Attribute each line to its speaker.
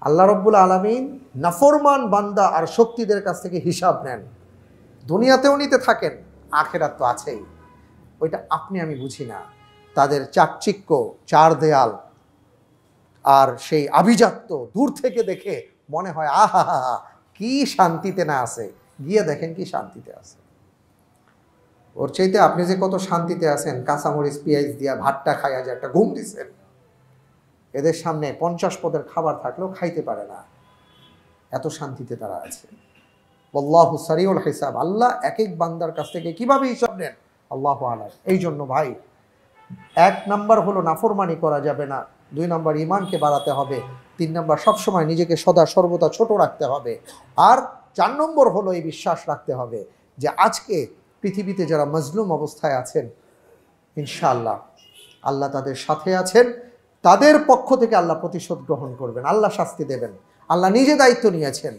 Speaker 1: আল্লাহ রব্বুল আলামিন নাফরমান বান্দা আর শক্তিদের কাছ থেকে হিসাব নেন। দুনিয়াতেও নিতে থাকেন, আখেরাত তো আছেই। ওইটা আপনি আমি বুঝি না। তাদের চাকচিক্য, চার দেয়াল আর সেই আভিজাত্য দূর থেকে দেখে মনে হয় আহা হা হা, কি শান্তিতে না আছে। গিয়ে দেখেন কি শান্তিতে আছে। ওর চাইতে আপনি যে কত শান্তিতে আছেন, কাঁচামরিচ পেঁয়াজ দিয়া ভাতটা খাইয়া যে একটা ঘুম দিছেন, এদের সামনে 50 পদের খাবার থাকলেও খাইতে পারে না, এত শান্তিতে তারা আছে। আল্লাহু সারিউল হিসাব। আল্লাহ এক এক বান্দার কাছ থেকে কিভাবে হিসাব নেন আল্লাহু আলাম। এই জন্য ভাই, 1 নাম্বার হলো নাফরমানি করা যাবে না, 2 নাম্বার ইমানকে বাড়াতে হবে, 3 নাম্বার সবসময় নিজেকে সদা সর্বদা ছোট রাখতে হবে, আর 4 নম্বর হলো এই বিশ্বাস রাখতে হবে যে আজকে পৃথিবীতে যারা মজলুম অবস্থায় আছেন, ইনশাআল্লাহ আল্লাহ তাদের সাথে আছেন, তাদের পক্ষ থেকে আল্লাহ প্রতিশোধ গ্রহণ করবেন, আল্লাহ শাস্তি দেবেন, আল্লাহ নিজে দায়িত্ব নিয়েছেন।